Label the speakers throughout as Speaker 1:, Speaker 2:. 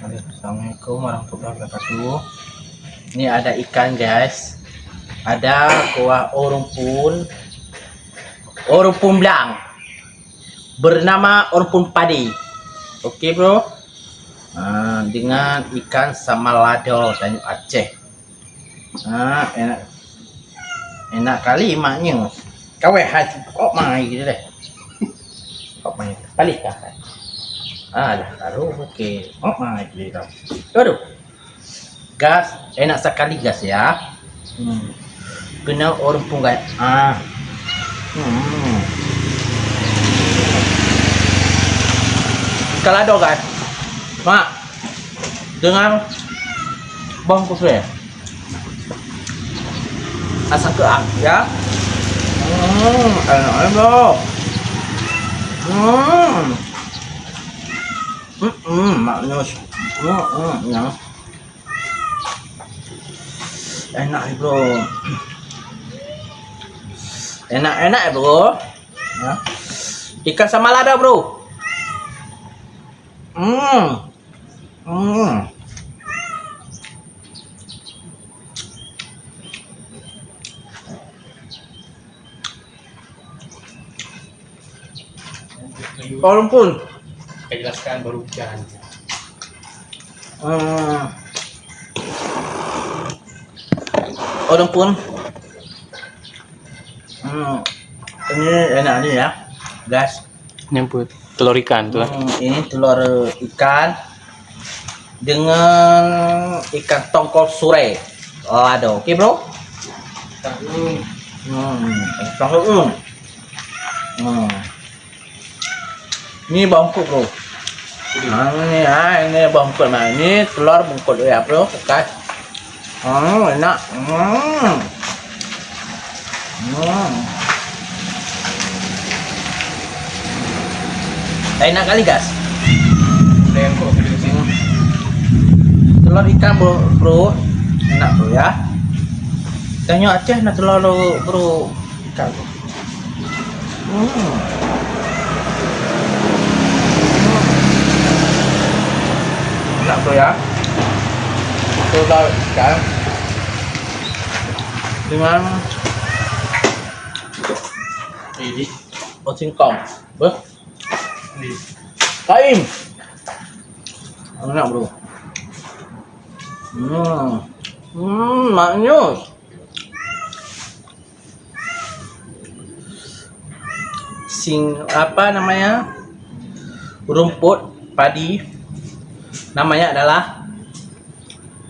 Speaker 1: Assalamualaikum warahmatullahi wabarakatuh. Ini ada ikan guys. Ada kuah orumpun belang bernama orumpun padi. Oke bro. Dengan ikan sama lado Tanjung Aceh. Enak kali maknya. Kau haji kok mai gitu deh. Kok mai balik kah? Dah taruh oke. Oh mai gitu. Aduh. Gas enak sekali gas ya. Kena orumpun guys. Ikan lado guys. Mak dengan bawang putih asam keang ya. Enak bro. Maknyus. Ya. Enak bro. Enak bro. Ya. Ikan sama lada bro. Orumpun.
Speaker 2: Saya jelaskan baru hujan.
Speaker 1: Orumpun. Ini enak nih ya, guys.
Speaker 2: Nyemput telur ikan tuh.
Speaker 1: Ini telur ikan dengan ikan tongkol sure. Lado, oke bro. Tongkol. Ini bangkuk bro. Ini bangkuk nah. Ini telur bungkut ya bro. Oke. Enak. Enak kali guys. Telur ikan bro. Enak bro ya. Tanjung Aceh nah telur bro ikan bro. Enak bro ya. Telur ikan dengan ini singkong. Kaim. Enak bro. Maknyus. Apa namanya? Rumput padi. Namanya adalah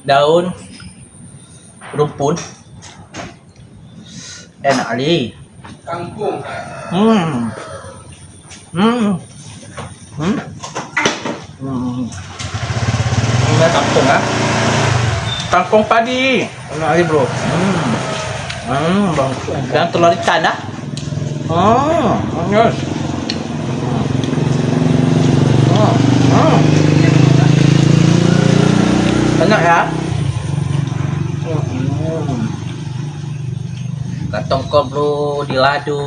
Speaker 1: daun rumpun. Enak kali.
Speaker 2: Kangkung.
Speaker 1: Ini kangkung ya. Kangkung padi. Enak kali bro. Dan telur ikan dah. Yes. Enak ya. Tongkol bro dilado.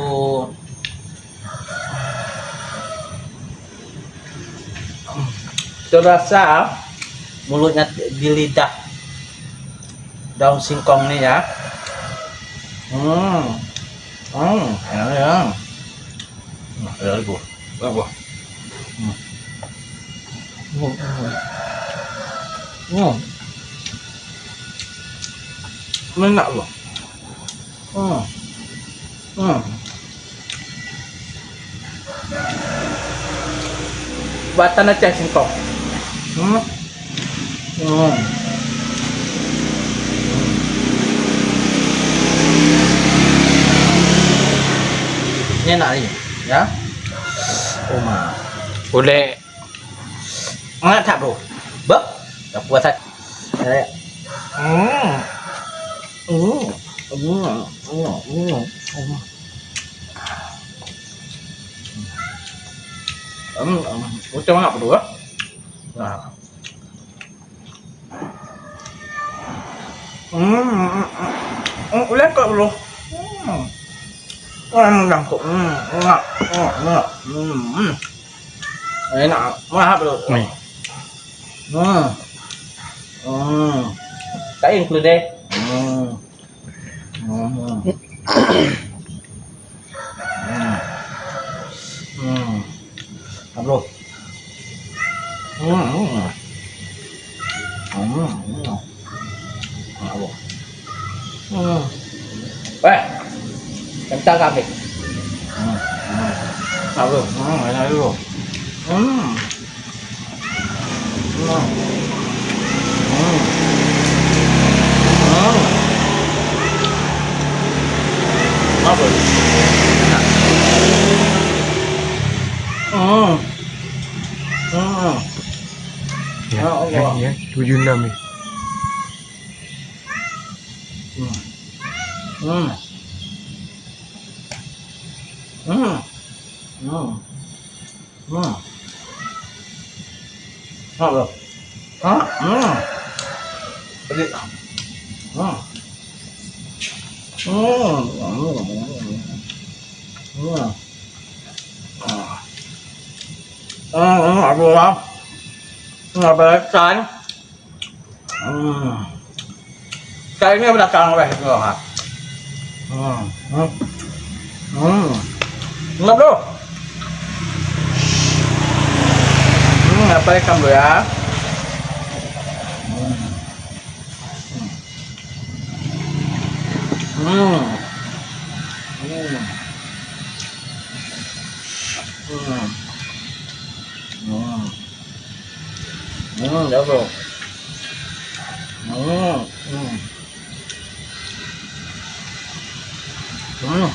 Speaker 1: Terasa mulutnya di lidah daun singkong nih ya. Enak ya. Ada lagi buah. Enak loh. Buatan aja singkong. Ini enak nih ya.
Speaker 2: Boleh.
Speaker 1: Enak tak bro? Bak? Tak puas tak? Macam mana bro? Lihat kok bro. Enak kok. Enak. Mahal bro. Kain dulu deh. Hmm. Bro. Bro. Eh, kencang kami. Bro. Enak dulu. Apa?
Speaker 2: Ya,
Speaker 1: Ya Allah.
Speaker 2: ya, 76 ya.
Speaker 1: Apa? Pedik. Apa lah? Nggak belacan. Kayaknya belakang weh itu ha. Nggak bro. Apa ikan bro ya? Ya bro.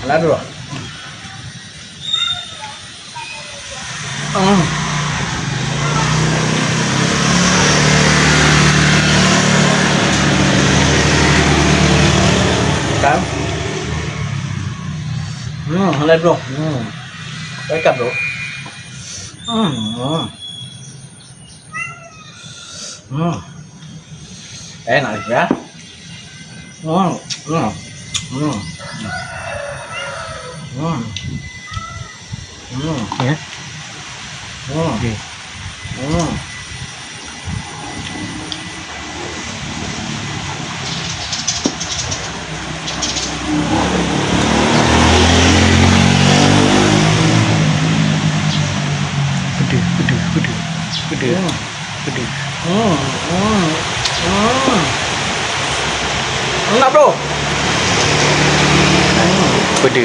Speaker 1: Lah bro. Kan? Lah bro. Ikan bro. Enak ya.
Speaker 2: Ya. Oke. Gede.
Speaker 1: Enak bro.
Speaker 2: Gede.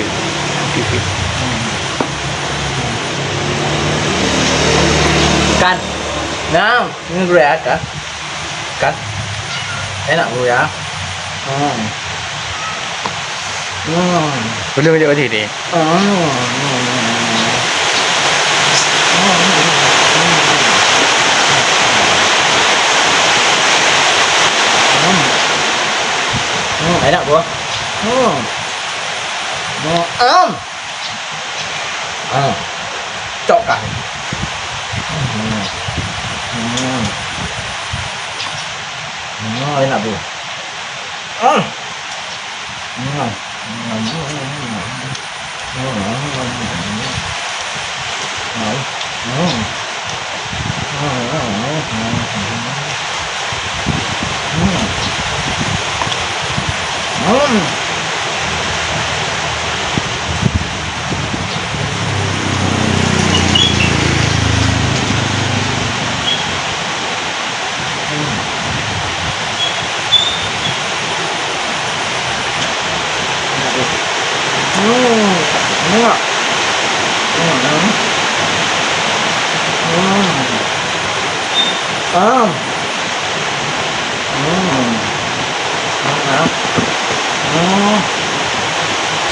Speaker 1: Kan. Nah, ini bro ya kan. Kan. Enak bro ya.
Speaker 2: Boleh macam tadi deh.
Speaker 1: Enak bro. Cok kan. Enak bro.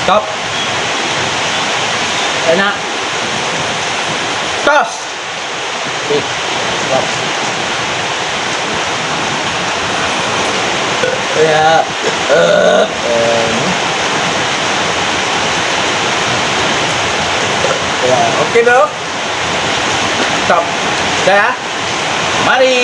Speaker 1: Stop. Enak. Tos. Stop. Ya. Ya, oke bro. Stop. Dah ya. Mari.